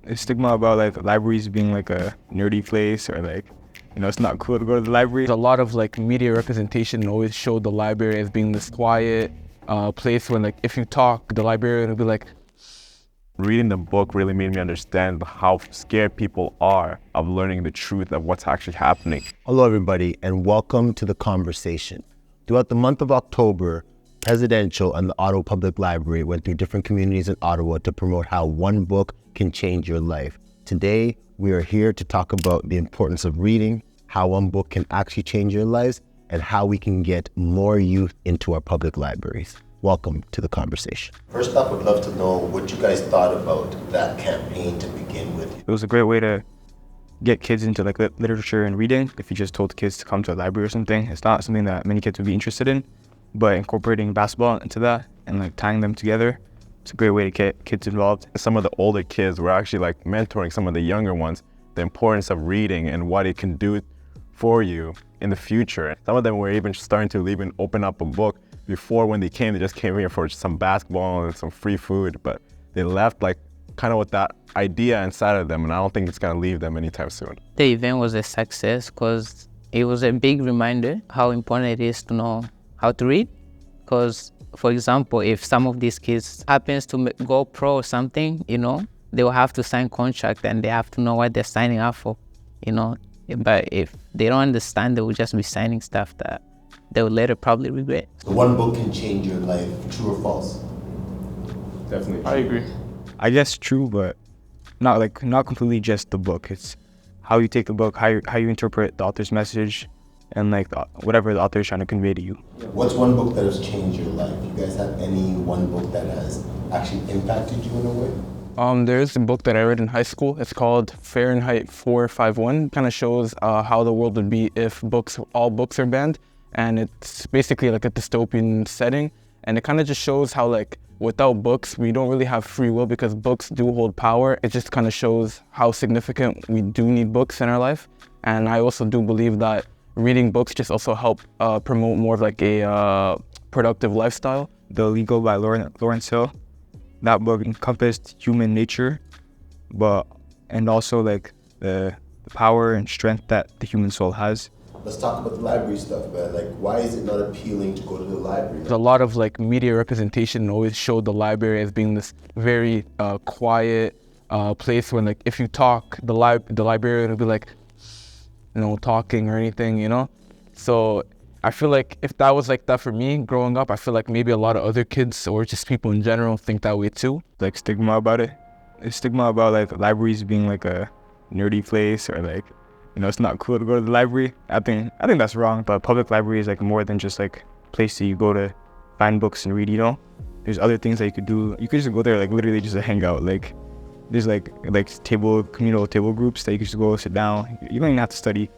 a stigma about like libraries being like a nerdy place or like, it's not cool to go to the library. A lot of like media representation always showed the library as being this quiet place where like if you talk, the librarian will be like. Reading the book really made me understand how scared people are of learning the truth of what's actually happening. Hello everybody and welcome to The Conversation. Throughout the month of October, Prezdential and the Ottawa Public Library went through different communities in Ottawa to promote how one book can change your life. Today, we are here to talk about the importance of reading, how one book can actually change your lives, and how we can get more youth into our public libraries. Welcome to The Conversation. First up, I'd love to know what you guys thought about that campaign to begin with. It was a great way to get kids into like literature and reading. If you just told kids to come to a library or something, it's not something that many kids would be interested in, but incorporating basketball into that and like tying them together, it's a great way to get kids involved. Some of the older kids were actually like mentoring some of the younger ones, the importance of reading and what it can do for you in the future. Some of them were even starting to even open up a book. Before, when they just came here for some basketball and some free food, but they left like kind of with that idea inside of them, and I don't think it's gonna leave them anytime soon. The event was a success because it was a big reminder how important it is to know how to read. Because, for example, if some of these kids happens to go pro or something, they will have to sign contract and they have to know what they're signing up for, But if they don't understand, they will just be signing stuff that they will later probably regret. So one book can change your life, true or false? Definitely. I agree. I guess true, but not completely just the book. It's how you take the book, how you interpret the author's message, and like whatever the author is trying to convey to you. What's one book that has changed your life? You guys have any one book that has actually impacted you in a way? There's a book that I read in high school. It's called Fahrenheit 451. Kind of shows how the world would be if all books are banned. And it's basically like a dystopian setting. And it kind of just shows how like without books, we don't really have free will because books do hold power. It just kind of shows how significant we do need books in our life. And I also do believe that reading books just also help promote more of like a productive lifestyle. The Legal by Lawrence Hill. That book encompassed human nature, and also like the power and strength that the human soul has. Let's talk about the library stuff, man. Like, why is it not appealing to go to the library? A lot of like media representation always showed the library as being this very quiet place where like if you talk, the librarian will be like, talking or anything, So I feel like if that was like that for me growing up, I feel like maybe a lot of other kids or just people in general think that way too. Like stigma about it. A stigma about like libraries being like a nerdy place or like, it's not cool to go to the library. I think that's wrong, but public library is like more than just like a place that you go to find books and read, There's other things that you could do. You could just go there like literally just to hang out. Like there's like communal table groups that you could just go sit down. You don't even have to study.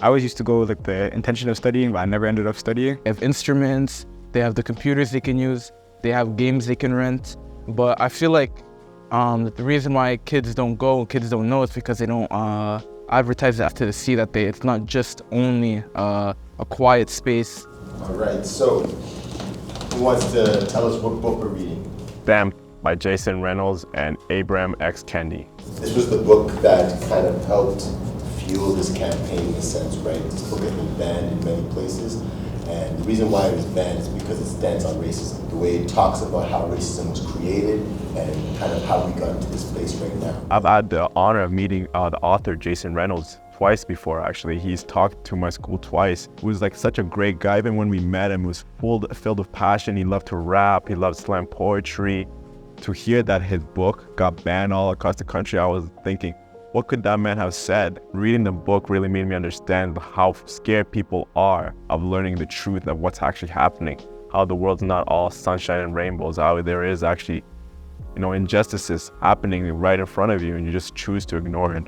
I always used to go with like the intention of studying, but I never ended up studying. They have instruments, they have the computers they can use, they have games they can rent. But I feel like the reason why kids don't go, kids don't know, is because they don't advertise it to see that it's not just only a quiet space. All right, so who wants to tell us what book we're reading? Bam by Jason Reynolds and Ibrahim X Kendi. This was the book that kind of helped fuel this campaign in a sense, right? This book has been banned in many places, and the reason why it was banned is because it stands on racism. The way it talks about how racism was created and kind of how we got into this place right now. I've had the honor of meeting the author Jason Reynolds twice before, actually. He's talked to my school twice. He was like such a great guy. Even when we met him, he was filled with passion. He loved to rap, he loved slam poetry. To hear that his book got banned all across the country, I was thinking, what could that man have said? Reading the book really made me understand how scared people are of learning the truth of what's actually happening. How the world's not all sunshine and rainbows, how there is actually, injustices happening right in front of you and you just choose to ignore it.